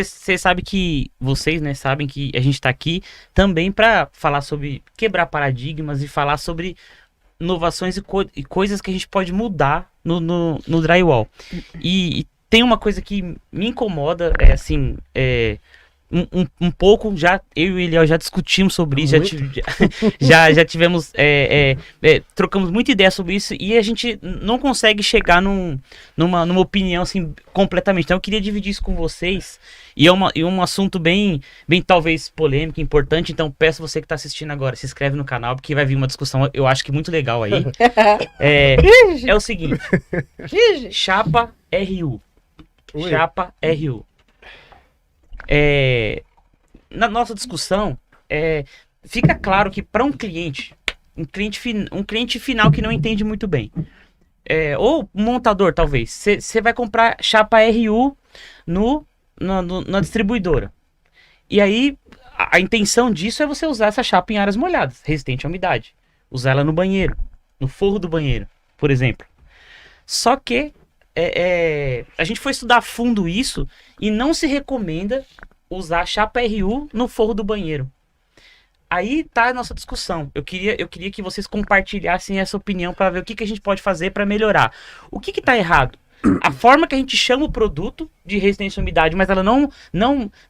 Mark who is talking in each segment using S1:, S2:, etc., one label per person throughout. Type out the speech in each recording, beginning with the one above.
S1: Você sabe que vocês, né, sabem que a gente tá aqui também para falar sobre quebrar paradigmas e falar sobre inovações e coisas que a gente pode mudar no drywall. E tem uma coisa que me incomoda, um pouco, já eu e o Eliel já discutimos sobre isso, já tivemos, trocamos muita ideia sobre isso e a gente não consegue chegar numa opinião assim completamente. Então eu queria dividir isso com vocês e é um assunto bem talvez polêmico, importante. Então peço você que está assistindo agora, se inscreve no canal porque vai vir uma discussão, eu acho que muito legal aí. É o seguinte, chapa RU. Chapa RU. Na nossa discussão, fica claro que para um cliente final que não entende muito bem, ou um montador talvez, você vai comprar chapa RU na distribuidora. E aí, a intenção disso é você usar essa chapa em áreas molhadas, resistente à umidade. Usar ela no banheiro, no forro do banheiro, por exemplo. Só que a gente foi estudar a fundo isso e não se recomenda usar chapa RU no forro do banheiro. Aí tá a nossa discussão. Eu queria que vocês compartilhassem essa opinião para ver o que a gente pode fazer para melhorar. O que tá errado? A forma que a gente chama o produto de resistência à umidade, mas ela não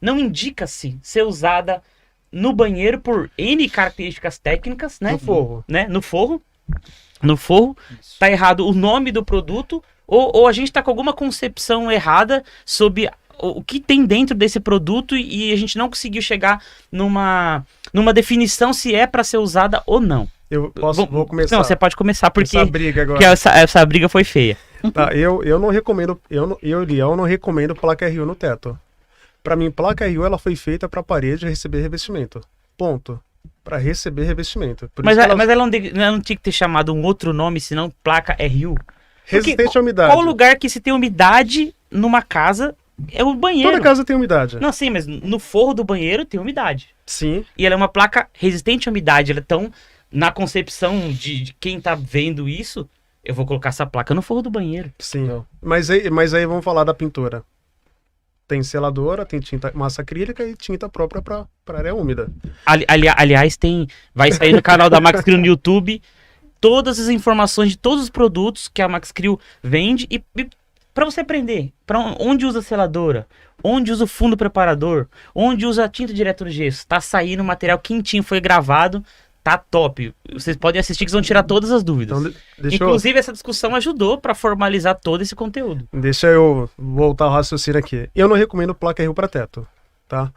S1: indica-se ser usada no banheiro por N características técnicas, né?
S2: No forro.
S1: Né? No forro. Tá errado o nome do produto. Ou a gente está com alguma concepção errada sobre o que tem dentro desse produto e a gente não conseguiu chegar numa definição se é para ser usada ou não.
S2: Vou começar.
S1: Não, você pode começar porque
S2: essa briga agora.
S1: Essa briga foi feia.
S2: Tá, eu não recomendo, eu e o Eliel não recomendo placa RU no teto. Para mim, placa RU ela foi feita para a parede receber revestimento. Ponto. Para receber revestimento.
S1: Mas ela não tinha que ter chamado um outro nome senão placa RU.
S2: Resistente à umidade.
S1: Qual lugar que se tem umidade numa casa é o banheiro?
S2: Toda casa tem umidade.
S1: Não, sim, mas no forro do banheiro tem umidade.
S2: Sim.
S1: E ela é uma placa resistente à umidade. Ela é tão, na concepção de quem tá vendo isso, eu vou colocar essa placa no forro do banheiro.
S2: Sim. Não. Mas aí vamos falar da pintura. Tem seladora, tem tinta massa acrílica e tinta própria para área úmida.
S1: Aliás, vai sair no canal da Max Crew no YouTube todas as informações de todos os produtos que a Max Crew vende e para você aprender, para onde usa a seladora, onde usa o fundo preparador, onde usa a tinta direto no gesso. Tá saindo material quentinho, foi gravado, tá top. Vocês podem assistir que vocês vão tirar todas as dúvidas. Então, inclusive, essa discussão ajudou para formalizar todo esse conteúdo.
S2: Deixa eu voltar ao raciocínio aqui. Eu não recomendo placa RU para teto, tá?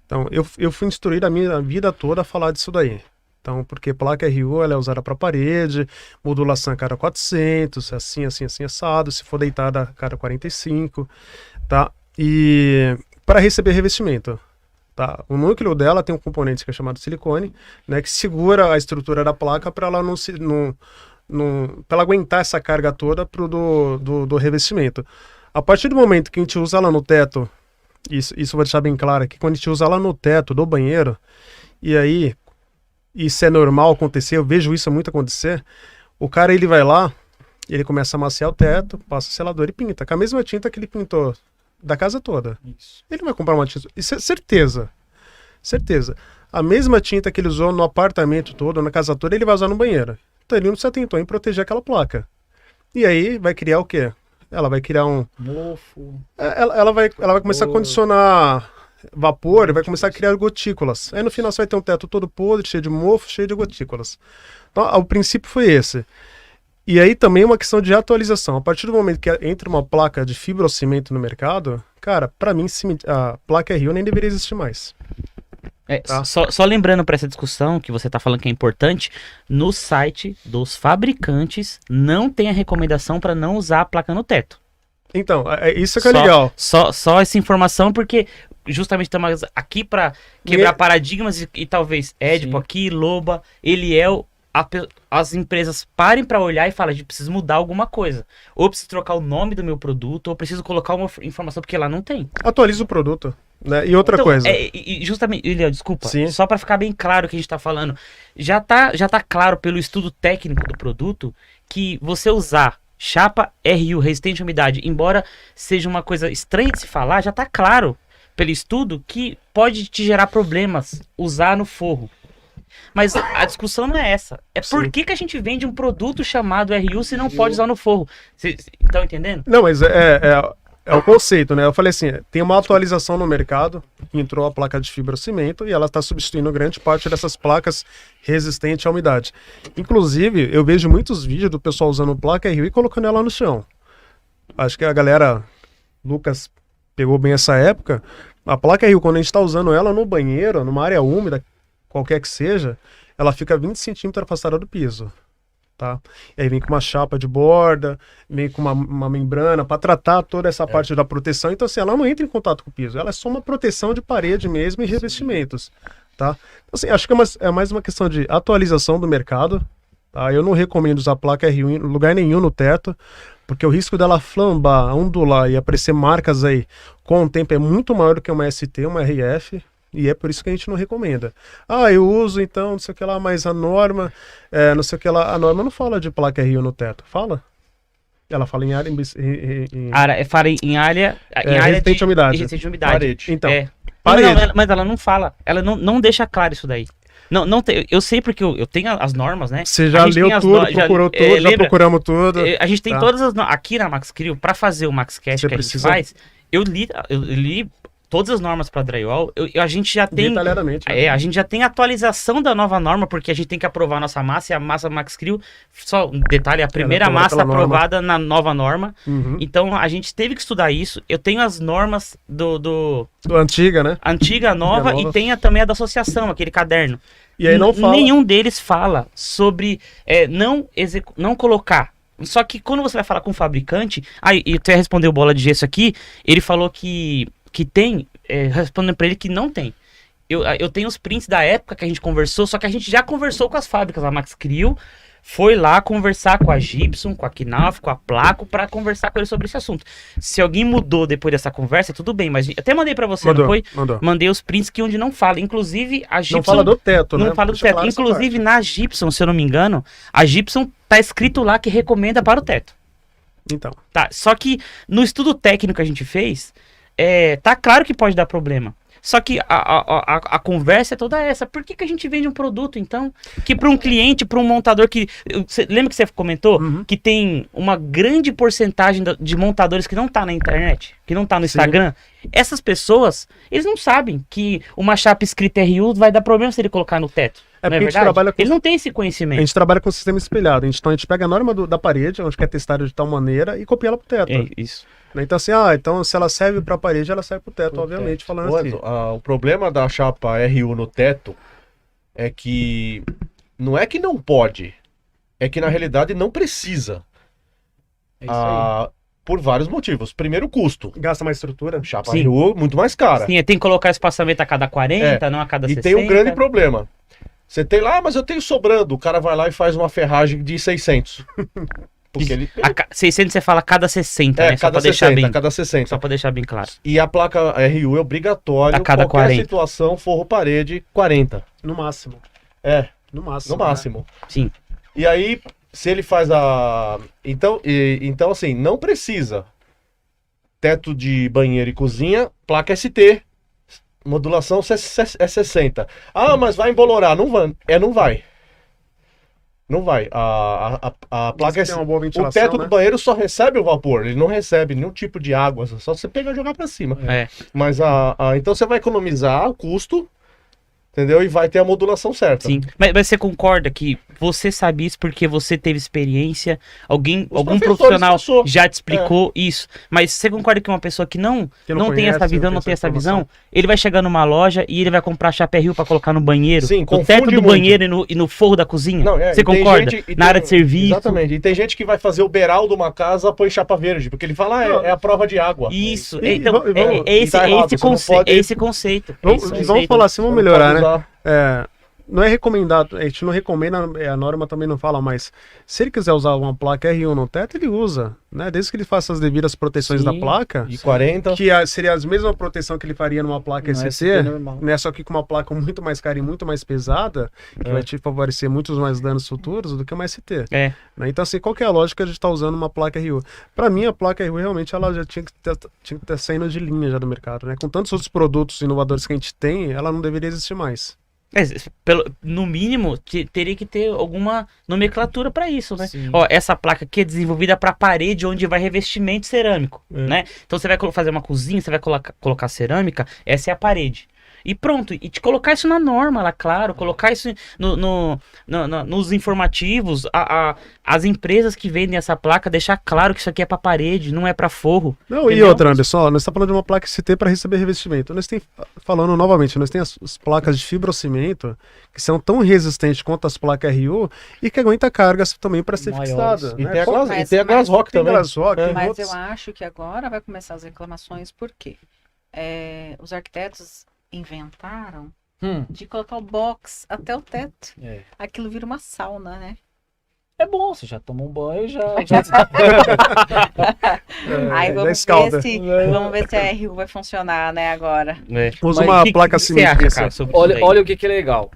S2: Então, eu fui instruído a minha vida toda a falar disso daí. Então, porque placa RU ela é usada para parede, modulação a cada 400, assim, assado, se for deitada a cada 45, tá? E para receber revestimento, tá? O núcleo dela tem um componente que é chamado silicone, né, que segura a estrutura da placa para ela para ela aguentar essa carga toda do revestimento. A partir do momento que a gente usa ela no teto, isso eu vou deixar bem claro aqui, quando a gente usa ela no teto do banheiro, e aí isso é normal acontecer, eu vejo isso muito acontecer, o cara ele vai lá, ele começa a amaciar o teto, passa o selador e pinta, com a mesma tinta que ele pintou da casa toda. Isso. Ele vai comprar uma tinta, isso é certeza, a mesma tinta que ele usou no apartamento todo, na casa toda, ele vai usar no banheiro. Então ele não se atentou em proteger aquela placa. E aí vai criar o quê? Ela vai criar um
S1: mofo.
S2: Ela vai começar a condicionar vapor e vai começar a criar gotículas. Aí no final você vai ter um teto todo podre, cheio de mofo, cheio de gotículas. Então o princípio foi esse. E aí também uma questão de atualização. A partir do momento que entra uma placa de fibrocimento no mercado, cara, para mim a placa RU nem deveria existir mais.
S1: Tá? Só lembrando para essa discussão que você está falando que é importante, no site dos fabricantes não tem a recomendação para não usar a placa no teto.
S2: Então, isso que é legal.
S1: Só essa informação, porque justamente estamos aqui para quebrar paradigmas e talvez Edipo aqui, Loba, Eliel, as empresas parem para olhar e falar, a gente precisa mudar alguma coisa. Ou preciso trocar o nome do meu produto, ou preciso colocar uma informação, porque lá não tem.
S2: Atualiza o produto. Né? E outra coisa.
S1: Justamente, Eliel, desculpa,
S2: Sim.
S1: só para ficar bem claro o que a gente está falando, já tá claro pelo estudo técnico do produto que você usar chapa RU, resistente à umidade, embora seja uma coisa estranha de se falar, já tá claro pelo estudo que pode te gerar problemas usar no forro. Mas a discussão não é essa. É por que a gente vende um produto chamado RU se não pode usar no forro? Vocês estão entendendo?
S2: Não, mas é o conceito, né? Eu falei assim, tem uma atualização no mercado, entrou a placa de fibrocimento e ela está substituindo grande parte dessas placas resistentes à umidade. Inclusive, eu vejo muitos vídeos do pessoal usando placa RU e colocando ela no chão. Acho que a galera, Lucas pegou bem essa época, a placa RU, quando a gente está usando ela no banheiro, numa área úmida, qualquer que seja, ela fica 20 centímetros afastada do piso. Tá? E aí vem com uma chapa de borda, vem com uma membrana para tratar toda essa parte da proteção. Então, assim, ela não entra em contato com o piso, ela é só uma proteção de parede mesmo e revestimentos. Tá? Então, assim, acho que é mais uma questão de atualização do mercado. Tá? Eu não recomendo usar placa RU em lugar nenhum no teto, porque o risco dela flambar, ondular e aparecer marcas aí com o tempo é muito maior do que uma ST, uma RF. E é por isso que a gente não recomenda. Ah, eu uso então, não sei o que lá, mas a norma, não sei o que lá. A norma não fala de placa RU no teto, fala? Ela fala em área...
S1: Fala em área
S2: resistente à umidade.
S1: Resistente à umidade.
S2: Parede. Então,
S1: parede. Mas ela não fala, ela não deixa claro isso daí. Não tem, eu sei porque eu tenho as normas, né?
S2: Você já leu tudo, procurou tudo, já procuramos tudo.
S1: A gente tem todas as normas. Aqui na MaxCrio, para fazer o MaxCast que a gente faz, eu li todas as normas para drywall, a gente já tem...
S2: Detalhadamente.
S1: A gente já tem atualização da nova norma, porque a gente tem que aprovar a nossa massa, e a massa MaxCrio, só um detalhe, a primeira massa aprovada na nova norma. Uhum. Então, a gente teve que estudar isso. Eu tenho as normas do
S2: antiga, né?
S1: Antiga, nova, e tem também a da associação, aquele caderno.
S2: E aí não fala...
S1: Nenhum deles fala sobre não colocar. Só que quando você vai falar com o fabricante... e tu ia responder o Bola de Gesso aqui, ele falou que tem, respondendo pra ele que não tem. Eu tenho os prints da época que a gente conversou, só que a gente já conversou com as fábricas. A MaxCrio foi lá conversar com a Gibson, com a Knauf, com a Placo, para conversar com ele sobre esse assunto. Se alguém mudou depois dessa conversa, tudo bem, mas até mandei para você, não foi?
S2: Mandou.
S1: Mandei os prints que onde não fala. Inclusive, a Gibson...
S2: Não fala do teto, né?
S1: Não fala do teto. Claro, inclusive, na Gibson, se eu não me engano, a Gibson tá escrito lá que recomenda para o teto.
S2: Então.
S1: Tá, só que no estudo técnico que a gente fez... tá claro que pode dar problema. Só que a conversa é toda essa. Por que a gente vende um produto, então? Que para um cliente, para um montador que... lembra que você comentou? Uhum. Que tem uma grande porcentagem de montadores que não tá na internet, que não tá no Instagram. Essas pessoas, eles não sabem que uma chapa escrita RU vai dar problema se ele colocar no teto. Não é verdade? Ele não tem esse conhecimento.
S2: A gente trabalha com sistema espelhado. Então a gente pega a norma da parede, onde quer testar de tal maneira, e copia ela pro teto.
S1: É isso.
S2: Então assim, então se ela serve para a parede, ela serve para o teto, obviamente, falando assim.
S3: O problema da chapa RU no teto é que não é que não pode, é que na realidade não precisa. É isso aí. Por vários motivos. Primeiro, custo.
S2: Gasta mais estrutura.
S3: Chapa RU muito mais cara.
S1: Sim, tem que colocar espaçamento a cada 40, não a cada 60.
S3: E tem um grande problema. Você tem lá, mas eu tenho sobrando. O cara vai lá e faz uma ferragem de 600. Porque ele...
S1: 600 você fala cada 60, né?
S3: Cada 60, cada 60.
S1: Só pra deixar bem claro.
S3: E a placa RU é obrigatório,
S1: a cada
S3: qualquer
S1: 40.
S3: situação, forro parede, 40.
S2: No máximo.
S3: No máximo.
S1: Né? Sim.
S3: E aí, se ele faz a... Então, assim, não precisa. Teto de banheiro e cozinha, placa ST. Modulação é 60. Mas vai embolorar. Não vai. Não vai. Não vai. A placa
S2: tem uma boa ventilação,
S3: o teto do banheiro só recebe o vapor. Ele não recebe nenhum tipo de água. Só você pegar e jogar pra cima. Mas então você vai economizar o custo, entendeu? E vai ter a modulação certa.
S1: Sim. Mas você concorda que você sabe isso porque você teve experiência? Algum profissional já te explicou isso? Mas você concorda que uma pessoa que não tem essa visão, não tem essa visão, ele vai chegar numa loja e ele vai comprar chapa RU para colocar no banheiro?
S3: Sim,
S1: no teto do banheiro e no forro da cozinha?
S3: Não,
S1: você concorda? Na área de serviço?
S3: Exatamente. E tem gente que vai fazer o beiral de uma casa, põe chapa verde, porque ele fala, é a prova de água.
S1: Isso. Então, é esse conceito.
S2: Vamos falar assim, vamos melhorar, né? não é recomendado, a gente não recomenda, a norma também não fala, mas se ele quiser usar uma placa RU no teto, ele usa, né? Desde que ele faça as devidas proteções da
S4: Sim,
S2: placa,
S3: De 40.
S2: que seria a mesma proteção que ele faria numa placa
S4: Não é
S2: ST,
S4: normal.
S2: né? Só que com uma placa muito mais cara e muito mais pesada, que vai te favorecer muitos mais danos futuros do que uma ST.
S1: É.
S2: Né? Então, assim, qual que é a lógica de estar usando uma placa RU? Para mim, a placa RU realmente ela já tinha que estar saindo de linha já do mercado, né? Com tantos outros produtos inovadores que a gente tem, ela não deveria existir mais.
S1: No mínimo, teria que ter alguma nomenclatura para isso, né?
S4: Sim.
S1: Ó, essa placa aqui é desenvolvida para parede onde vai revestimento cerâmico, né? Então você vai fazer uma cozinha, você vai colocar cerâmica, essa é a parede. E pronto, e te colocar isso na norma lá, claro, colocar isso nos informativos, as empresas que vendem essa placa, deixar claro que isso aqui é para parede, não é para forro.
S2: Não,
S1: entendeu?
S2: e outra, Anderson, nós estamos falando de uma placa ST para receber revestimento. Nós temos, falando novamente, nós temos as placas de fibrocimento que são tão resistentes quanto as placas RU e que aguenta cargas também para ser
S4: Maiores.
S2: fixada.
S3: E
S2: né?
S3: tem a
S2: Qual-
S3: Glass, e tem a Glass Rock
S2: tem
S3: também.
S2: Glass Rock, tem
S5: Mas
S2: outros-
S5: eu acho que agora vai começar as reclamações, por quê? Os arquitetos inventaram de colocar o box até o teto.
S4: É.
S5: Aquilo vira uma sauna, né?
S4: É bom, você já tomou um banho, já
S5: Aí
S2: já
S5: vamos
S2: escalda.
S5: vamos ver se a RU vai funcionar, né, agora.
S2: Usa
S4: Mas
S2: uma
S1: que
S2: placa
S1: você acha,
S2: simétrica.
S1: cara, sobre isso
S4: Olha,
S1: daí?
S4: olha o que é legal.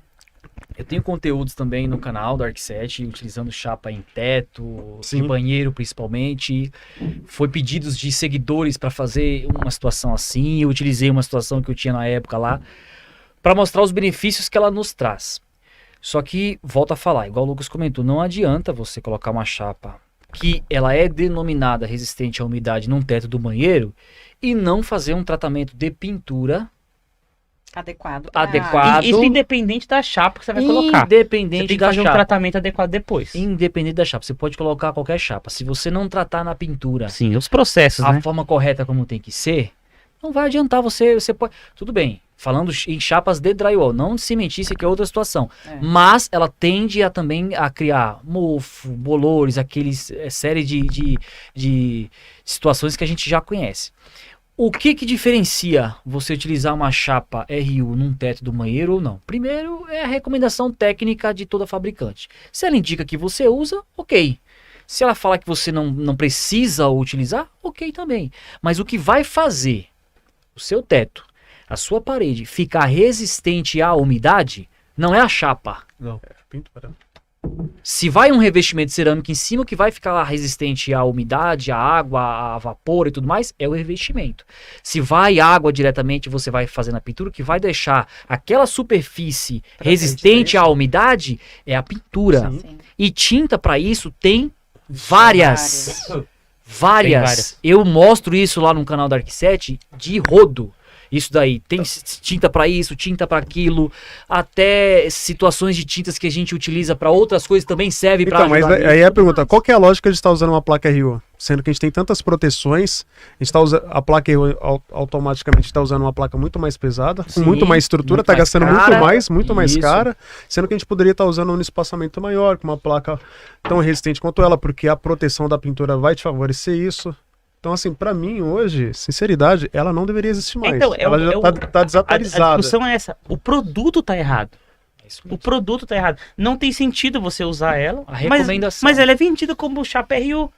S4: Eu tenho conteúdos também no canal do Arc7, utilizando chapa em teto,
S2: Sim.
S4: em banheiro principalmente. Foi pedidos de seguidores para fazer uma situação assim. Eu utilizei uma situação que eu tinha na época lá para mostrar os benefícios que ela nos traz. Só que, volto a falar, igual o Lucas comentou, não adianta você colocar uma chapa que ela é denominada resistente à umidade num teto do banheiro e não fazer um tratamento de pintura
S5: Adequado.
S4: Adequado.
S1: Isso independente da chapa que você vai colocar. Você
S4: independente
S1: tem que
S4: da
S1: fazer um
S4: chapa.
S1: tratamento adequado depois.
S4: Independente da chapa, você pode colocar qualquer chapa. Se você não tratar na pintura
S1: Sim, os processos,
S4: a
S1: né?
S4: forma correta como tem que ser, não vai adiantar você pode. Tudo bem, falando em chapas de drywall, não de cimentícia, que é outra situação. Mas ela tende a também a criar mofo, bolores, aqueles série de situações que a gente já conhece. O que diferencia você utilizar uma chapa RU num teto do banheiro ou não? Primeiro é a recomendação técnica de toda fabricante. Se ela indica que você usa, ok. Se ela fala que você não precisa utilizar, ok também. Mas o que vai fazer o seu teto, a sua parede ficar resistente à umidade, não é a chapa. Se vai um revestimento cerâmico em cima, o que vai ficar lá resistente à umidade, à água, a vapor e tudo mais, é o revestimento. Se vai água diretamente, você vai fazer na pintura, o que vai deixar aquela superfície resistente à umidade é a pintura.
S5: Sim.
S4: E tinta para isso tem várias.
S1: Tem
S4: Várias.
S1: várias.
S4: Eu mostro isso lá no canal da Arc7 de rodo. Isso daí, tem tinta para isso, tinta para aquilo, até situações de tintas que a gente utiliza para outras coisas também serve para
S2: Então, mas aí é a pergunta, qual que é a lógica de estar usando uma placa RU? Sendo que a gente tem tantas proteções, a gente está usando a placa RU automaticamente está usando uma placa muito mais pesada, com
S4: Sim,
S2: muito mais estrutura,
S4: muito
S2: está
S4: mais
S2: gastando
S4: cara,
S2: muito mais
S4: isso.
S2: cara, sendo que a gente poderia estar usando um espaçamento maior, com uma placa tão resistente quanto ela, porque a proteção da pintura vai te favorecer isso. Então, assim, pra mim, hoje, sinceridade, ela não deveria existir mais.
S1: Então,
S2: ela já tá
S1: A
S2: desatualizada.
S1: discussão é essa. O produto tá errado.
S4: É isso
S1: O
S4: mesmo.
S1: produto tá errado. Não tem sentido você usar ela.
S4: A recomendação.
S1: Mas ela é vendida como chapa RU.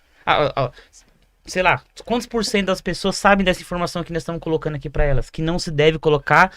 S1: Sei lá, quantos por cento das pessoas sabem dessa informação que nós estamos colocando aqui pra elas? Que não se deve colocar.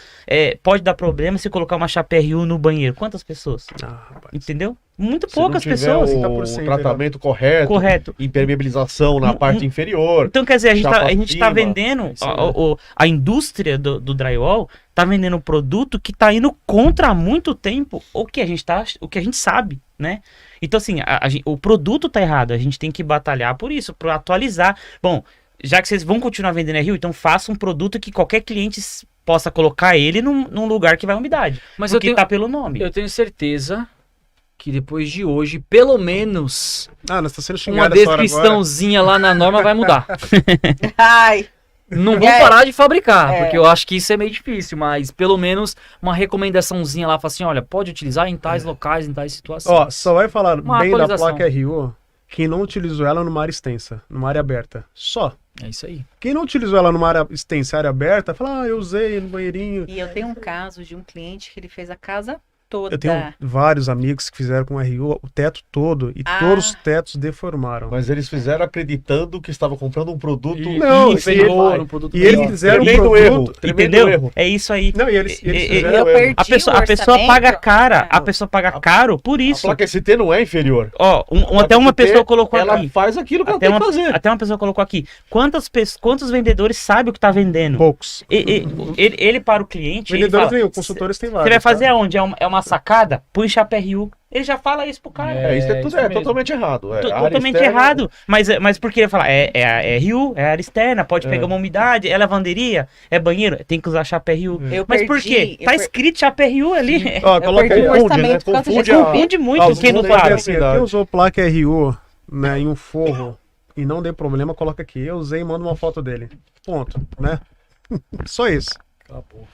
S1: Pode dar problema se colocar uma chapa RU no banheiro. Quantas pessoas?
S2: Rapaz.
S1: Entendeu? Muito
S3: Se não
S1: poucas
S3: tiver
S1: pessoas.
S3: o
S2: 50%,
S3: tratamento correto,
S1: Correto.
S3: impermeabilização na
S1: Hum,
S3: parte inferior.
S1: Então, quer dizer, a gente
S3: Chapa
S1: tá
S3: acima.
S1: vendendo,
S4: Isso aí.
S1: a indústria do drywall tá vendendo um produto que tá indo contra há muito tempo o que a gente sabe, né? Então, assim, o produto tá errado, a gente tem que batalhar por isso, para atualizar. Bom, já que vocês vão continuar vendendo RU, então faça um produto que qualquer cliente possa colocar ele num lugar que vai umidade.
S4: Mas
S1: Porque tá pelo nome.
S4: eu tenho certeza que depois de hoje, pelo menos
S2: Nós tá sendo
S4: uma
S2: xingado essa hora agora.
S4: descriçãozinha lá na norma vai mudar.
S5: Ai,
S4: Não vou
S5: É.
S4: parar de fabricar,
S5: É.
S4: porque eu acho que isso é meio difícil, mas pelo menos uma recomendaçãozinha lá, fala assim, olha, pode utilizar em tais locais, em tais situações.
S2: Ó, só vai falar
S4: Uma
S2: bem da
S4: atualização.
S2: placa RU quem não utilizou ela numa área extensa, numa área aberta. Só.
S4: É isso aí.
S2: Quem não utilizou ela numa área extensa, área aberta, fala, eu usei no banheirinho.
S5: e eu tenho um caso de um cliente que ele fez a casa toda.
S2: Eu tenho vários amigos que fizeram com RU o teto todo e todos os tetos deformaram.
S3: Mas eles fizeram acreditando que estavam comprando um produto
S2: Não,
S4: inferior, um produto
S2: e eles
S4: melhor.
S2: fizeram um
S3: Tremendo erro.
S2: produto.
S3: Tremendo
S1: Entendeu?
S3: erro.
S1: É isso aí.
S2: Não, e eles fizeram
S5: Eu perdi
S1: A pessoa
S5: o orçamento.
S1: paga cara, a
S5: Não.
S1: pessoa paga caro por
S3: A
S1: isso.
S3: placa ST não é inferior.
S1: Ó,
S3: A
S1: até uma
S3: placa ST,
S1: pessoa colocou
S3: ela
S1: aqui.
S3: faz aquilo que ela
S1: Até
S3: tem
S1: uma,
S3: que fazer.
S1: até uma pessoa colocou aqui. Quantos vendedores sabem o que tá vendendo?
S2: poucos.
S1: Ele para o cliente. ele
S2: Vendedores
S1: fala,
S2: nenhum, consultores tem vários.
S1: Você vai fazer
S2: tá?
S1: aonde? É uma sacada? Põe chapa RU. Ele já fala isso pro cara.
S3: Isso é,
S4: isso
S3: é
S4: mesmo.
S3: totalmente errado. É, a área
S1: Totalmente
S3: externa-
S1: errado. Mas porque ele fala, é RU, é área externa, pode
S3: É.
S1: pegar uma umidade, é lavanderia, é banheiro, tem que usar chapa RU.
S5: Eu
S1: Mas por
S5: perdi,
S1: quê?
S5: eu
S1: Tá
S5: per-
S1: escrito chapa RU ali.
S2: Ó,
S5: Eu
S2: coloca
S5: perdi
S2: aí.
S5: o
S3: Confunde,
S5: orçamento
S3: né?
S5: por causa
S3: Confunde
S5: disso.
S3: a-
S1: Confunde muito
S3: Ah, os
S1: quem não
S3: mundos da
S1: sabe.
S2: Assim, quem usou placa RU, né, em um forro e não deu problema, coloca aqui. Eu usei e mando uma foto dele. Ponto, né? Só isso.
S4: Acabou.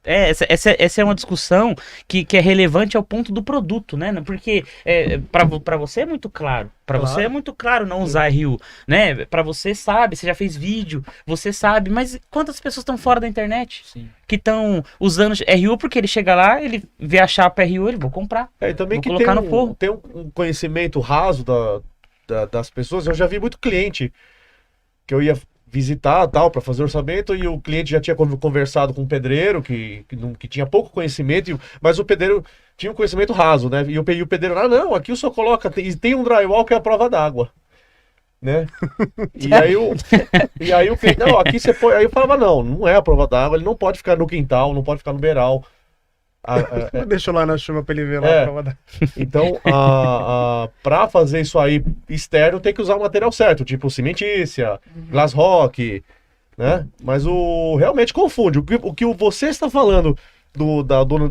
S1: Essa é uma discussão que é relevante ao ponto do produto, né? Porque para você é muito claro. Para
S2: Claro.
S1: você é muito claro não usar RU, né? Para você sabe, você já fez vídeo, você sabe. Mas quantas pessoas estão fora da internet
S4: Sim.
S1: que estão usando RU porque ele chega lá, ele vê a chapa RU, ele vou comprar.
S3: É, e também
S1: Vou
S3: que
S1: colocar
S3: tem,
S1: no forro.
S3: tem um conhecimento raso das pessoas. Eu já vi muito cliente que eu ia visitar tal para fazer orçamento e o cliente já tinha conversado com um pedreiro que tinha pouco conhecimento, mas o pedreiro tinha um conhecimento raso, né? E o pedreiro, não, aqui o senhor coloca, tem um drywall que é a prova d'água, né? E aí o cliente, não, aqui você põe, aí eu falava, não é a prova d'água, ele não pode ficar no quintal, não pode ficar no beiral.
S2: Deixa eu lá na chuva pra ele ver lá
S3: É.
S2: a prova da...
S3: Então, para fazer isso aí externo, tem que usar o material certo, tipo cimentícia, glass rock, né? Mas realmente confunde. O que você está falando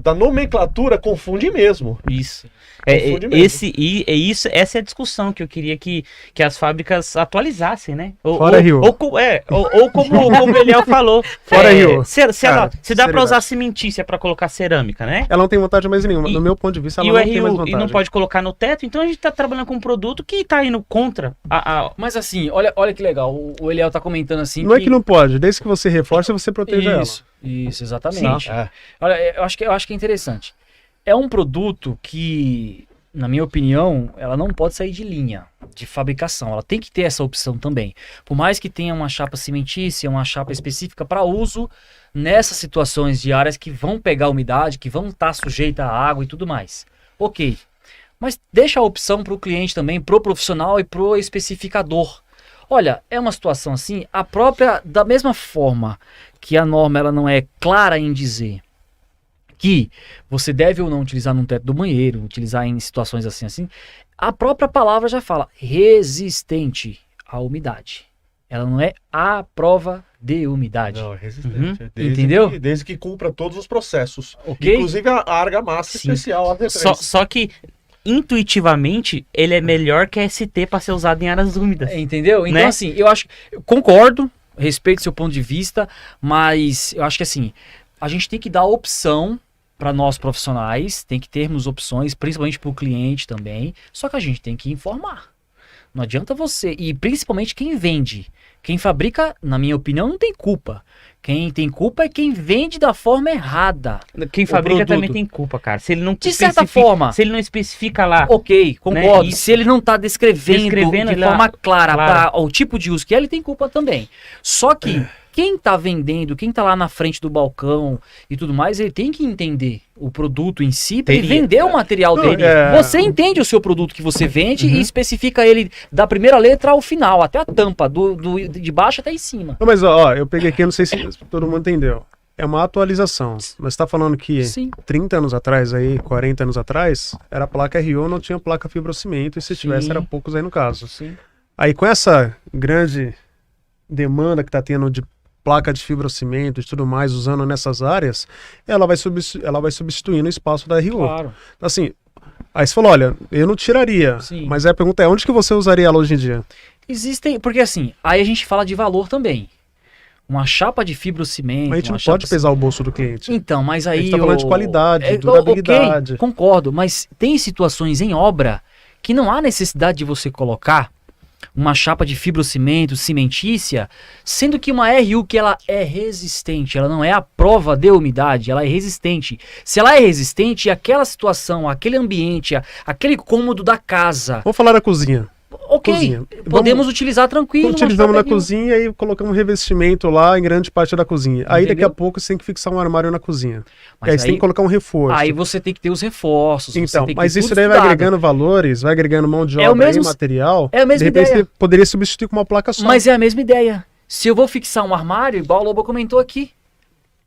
S3: da nomenclatura confunde mesmo.
S1: Isso.
S3: Confunde mesmo.
S1: Essa é a discussão que eu queria que as fábricas atualizassem, né?
S2: Fora RU.
S1: Ou como o Eliel falou.
S2: Fora RU.
S1: Se dá
S2: seriedade.
S1: pra usar cimentícia pra colocar cerâmica, né?
S2: Ela não tem vantagem mais nenhuma.
S1: E-
S2: No meu ponto de vista, ela
S1: E o
S2: não tem mais
S1: RU e
S2: vantagem.
S1: não pode colocar no teto, então a gente tá trabalhando com um produto que tá indo contra
S4: Mas assim, olha que legal. O Eliel tá comentando assim.
S2: Não é que não pode. Desde que você reforce, você proteja
S4: Isso, exatamente.
S3: É.
S4: Olha, eu acho que é interessante. É um produto que, na minha opinião, ela não pode sair de linha de fabricação. Ela tem que ter essa opção também. Por mais que tenha uma chapa cimentícia, uma chapa específica para uso nessas situações de áreas que vão pegar umidade, que vão estar sujeitas à água e tudo mais. Ok. Mas deixa a opção para o cliente também, pro profissional e pro especificador. Olha, é uma situação assim, da mesma forma que a norma ela não é clara em dizer que você deve ou não utilizar num teto do banheiro, utilizar em situações assim, a própria palavra já fala resistente à umidade. Ela não é à prova de umidade.
S3: Não, é resistente.
S4: Entendeu?
S3: Desde que cumpra todos os processos.
S4: Ok?
S3: Inclusive a argamassa
S1: Sim.
S3: especial, a D3.
S1: só que intuitivamente ele é melhor que a ST para ser usado em áreas úmidas.
S4: Entendeu? Então,
S1: Né?
S4: assim, eu concordo, respeito seu ponto de vista, mas eu acho que assim, a gente tem que dar opção para nós profissionais, tem que termos opções, principalmente para o cliente também, só que a gente tem que informar. Não adianta você, e principalmente quem vende. Quem fabrica, na minha opinião, não tem culpa. Quem tem culpa é quem vende da forma errada.
S1: Quem fabrica
S4: produto.
S1: também tem culpa, cara. Se ele não
S4: De certa
S1: especifica-
S4: forma.
S1: se ele não especifica lá,
S4: Ok, concordo.
S1: Né? E-
S4: Se ele não está descrevendo de
S1: lá,
S4: forma clara
S1: claro.
S4: para o tipo de uso que é, ele tem culpa também. Só que quem está vendendo, quem está lá na frente do balcão e tudo mais, ele tem que entender o produto em si para ele
S1: Teria.
S4: vender o material
S2: Não,
S4: dele.
S2: é-
S4: Você entende o seu produto que você vende e especifica ele da primeira letra ao final, até a tampa, de baixo até em cima.
S2: Não, mas ó, eu peguei aqui, eu não sei se todo mundo entendeu. É uma atualização. Mas tá falando que
S4: Sim.
S2: 30 anos atrás, aí, 40 anos atrás, era placa RU, não tinha placa fibrocimento, e se tivesse,
S4: Sim.
S2: era poucos aí no caso.
S4: Sim.
S2: Aí com essa grande demanda que tá tendo de placa de fibrocimento e tudo mais, usando nessas áreas, ela vai substituindo o espaço da RU.
S4: Claro.
S2: Assim, aí você falou, olha, eu não tiraria,
S4: Sim.
S2: mas a pergunta é, onde que você usaria ela hoje em dia?
S4: Existem, porque assim, aí a gente fala de valor também. Uma chapa de fibrocimento.
S2: Mas a gente
S4: uma
S2: não pode
S4: chapa-
S2: pesar o bolso do cliente.
S4: Então, mas aí.
S2: A gente tá falando de qualidade,
S4: é,
S2: durabilidade.
S4: ok, concordo, mas tem situações em obra que não há necessidade de você colocar uma chapa de fibrocimento, cimentícia, sendo que uma RU que ela é resistente, ela não é a prova de umidade, ela é resistente. Se ela é resistente, aquela situação, aquele ambiente, aquele cômodo da casa,
S2: Vamos falar da cozinha.
S4: ok,
S2: Cozinha.
S4: podemos utilizar tranquilo. uma
S2: Utilizamos
S4: chapa
S2: na
S4: RU.
S2: cozinha e colocamos um revestimento lá em grande parte da cozinha. Aí daqui a
S4: Entendeu?
S2: pouco você tem que fixar um armário na cozinha.
S4: Mas
S2: Aí você tem que colocar um reforço.
S4: Aí você tem que ter os reforços. você
S2: Então,
S4: tem que
S2: mas
S4: ter
S2: isso
S4: tudo
S2: daí vai
S4: estudado.
S2: agregando valores, vai agregando mão de
S4: É o
S2: obra
S4: mesmo-
S2: e material.
S4: é a mesma
S2: de repente
S4: ideia.
S2: você poderia substituir com uma placa só.
S4: Mas é a mesma ideia. Se eu vou fixar um armário, igual o Lobo comentou aqui,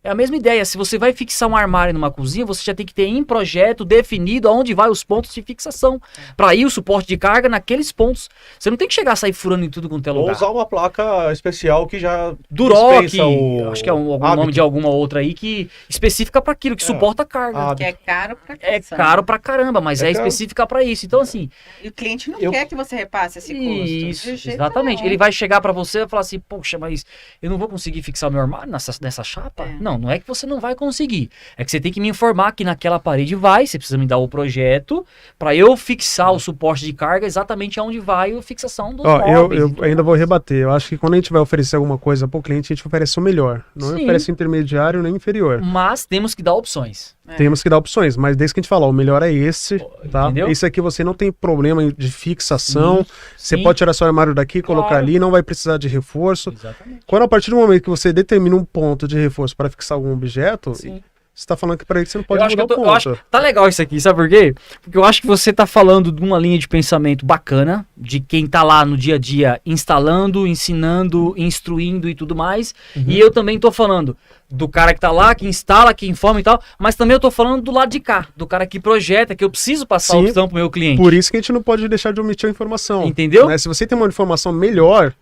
S4: é a mesma ideia. Se você vai fixar um armário numa cozinha, você já tem que ter em projeto definido aonde vai os pontos de fixação. Para ir o suporte de carga naqueles pontos. Você não tem que chegar a sair furando em tudo quanto é
S3: Ou
S4: lugar.
S3: usar uma placa especial que já
S4: Duroc,
S3: dispensa o
S4: acho que é algum
S3: hábito.
S4: nome de alguma outra aí que específica para aquilo, que suporta a carga.
S3: hábito.
S5: Que é caro pra
S4: É
S5: caçamba.
S4: caro pra caramba, mas
S3: É
S4: é,
S3: caro.
S4: específica para isso. Então assim,
S5: E o cliente não
S4: Eu-
S5: quer que você repasse esse custo.
S4: isso,
S5: De jeito
S4: exatamente.
S5: nenhum.
S4: Ele vai chegar pra você e falar assim, poxa, mas eu não vou conseguir fixar o meu armário nessa chapa?
S5: É.
S4: Não, não é que você não vai conseguir. É que você tem que me informar que naquela parede vai, você precisa me dar o projeto pra eu fixar o suporte de carga exatamente aonde vai a fixação dos
S2: Ó,
S4: móveis.
S2: eu
S4: e tudo
S2: ainda vou
S4: mais.
S2: rebater. Eu acho que quando a gente vai oferecer alguma coisa pro cliente, a gente oferece o melhor. Não
S4: Sim.
S2: oferece intermediário nem inferior.
S4: Mas temos que dar opções.
S5: É.
S2: Temos que dar opções, mas desde que a gente falar, o melhor é esse, tá?
S4: Entendeu?
S2: Esse aqui você não tem problema de fixação. Você
S4: Sim.
S2: pode tirar seu armário daqui, colocar
S4: Claro.
S2: ali, não vai precisar de reforço.
S4: Exatamente.
S2: Quando a partir do momento que você determina um ponto de reforço para fixar algum objeto,
S4: Sim.
S2: você está falando que para ele você não pode
S4: Eu acho, que
S2: mudar
S4: eu
S2: o
S4: tô- eu acho
S2: ponto.
S4: tá legal isso aqui, sabe por quê? Porque eu acho que você tá falando de uma linha de pensamento bacana, de quem tá lá no dia a dia instalando, ensinando, instruindo e tudo mais. E eu também tô falando do cara que tá lá, que instala, que informa e tal, mas também eu tô falando do lado de cá, do cara que projeta, que eu preciso passar a
S2: Sim.
S4: opção pro meu cliente.
S2: Por isso que a gente não pode deixar de omitir a informação.
S4: Entendeu?
S2: Né? Se você tem uma informação melhor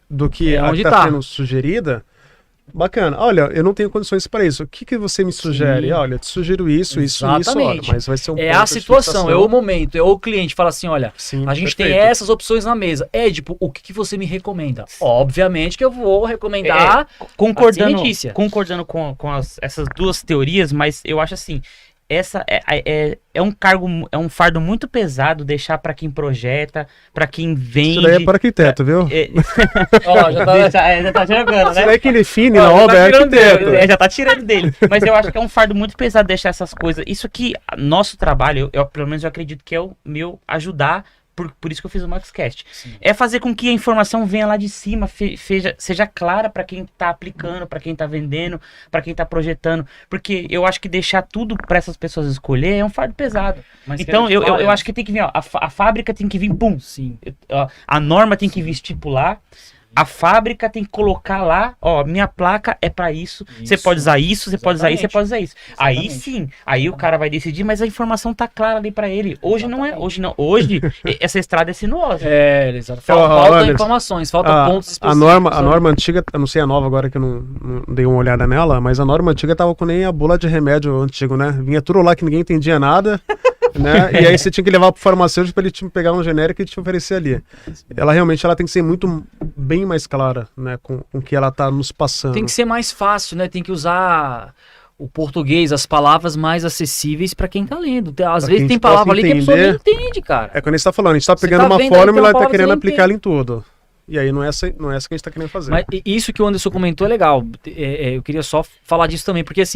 S2: do que
S4: É
S2: a
S4: onde
S2: que está
S4: tá.
S2: sendo sugerida, bacana. Olha, eu não tenho condições para isso. O que, que você me sugere?
S4: Sim.
S2: Olha, eu te sugiro isso, isso, olha,
S4: Exatamente.
S2: mas vai ser um
S4: É
S2: ponto
S4: a
S2: de
S4: situação,
S2: fixação.
S4: é o momento, é o cliente fala assim, olha,
S2: Sim,
S4: a gente tem
S2: perfeito.
S4: essas opções na mesa. Édipo, o que, que você me recomenda? Obviamente que eu vou recomendar
S1: Concordando,
S4: cimentícia.
S1: concordando com essas duas teorias, mas eu acho assim, essa é um fardo muito pesado deixar para quem projeta, para quem vende.
S2: Isso daí é para arquiteto, viu?
S1: É,
S4: Ó, já tá...
S1: já tá jogando,
S2: Isso
S1: né?
S2: daí que ele define
S4: Ó,
S2: na
S4: já
S2: obra
S4: tá
S2: é
S4: tirando
S2: arquiteto.
S4: dele,
S1: Já tá tirando dele. Mas eu acho que é um fardo muito pesado deixar essas coisas. Isso aqui, nosso trabalho, eu pelo menos eu acredito que é o meu ajudar. Por isso que eu fiz o MaxCast. É fazer com que a informação venha lá de cima, seja clara para quem tá aplicando, para quem tá vendendo, para quem tá projetando. Porque eu acho que deixar tudo para essas pessoas escolher é um fardo pesado.
S4: Mas
S1: Então
S4: quero te falar,
S1: eu acho que tem que vir, ó, a fábrica tem que vir, pum.
S4: Sim.
S1: Ó, a norma tem que vir estipular. A fábrica tem que colocar lá, ó, minha placa é pra isso. Você
S4: Isso.
S1: pode usar isso, você pode usar isso, você
S4: Exatamente.
S1: pode usar isso. Aí
S4: Exatamente.
S1: sim, aí o cara vai decidir, mas a informação tá clara ali pra ele. Hoje não é, hoje não. Hoje essa estrada é sinuosa.
S4: Exato.
S2: Ó,
S4: Falta
S2: Anderson,
S4: informações, falta pontos
S2: A
S4: específicos.
S2: norma, a
S4: sabe?
S2: norma antiga, eu não sei a nova agora que eu não dei uma olhada nela, mas a norma antiga tava com nem a bula de remédio antigo, né? Vinha tudo lá que ninguém entendia nada, né? E aí você tinha que levar pro farmacêutico pra ele te pegar um genérico e te oferecer ali. Ela realmente ela tem que ser muito bem mais clara, né? Com o que ela tá nos passando.
S4: Tem que ser mais fácil, né? Tem que usar o português, as palavras mais acessíveis pra quem tá lendo. Às
S2: Pra
S4: vezes
S2: que a
S4: tem
S2: gente
S4: palavra
S2: possa
S4: ali que a pessoa nem
S2: entender.
S4: entende, cara.
S2: É quando a gente tá falando, a gente tá
S4: Você
S2: pegando
S4: tá
S2: uma
S4: vendo aí,
S2: fórmula
S4: tem
S2: e
S4: uma
S2: tá
S4: palavra
S2: querendo
S4: que você
S2: aplicar ela em tudo. E aí não é essa que a gente tá querendo fazer.
S4: Mas isso que o Anderson comentou é legal. Eu queria só falar disso também, porque assim,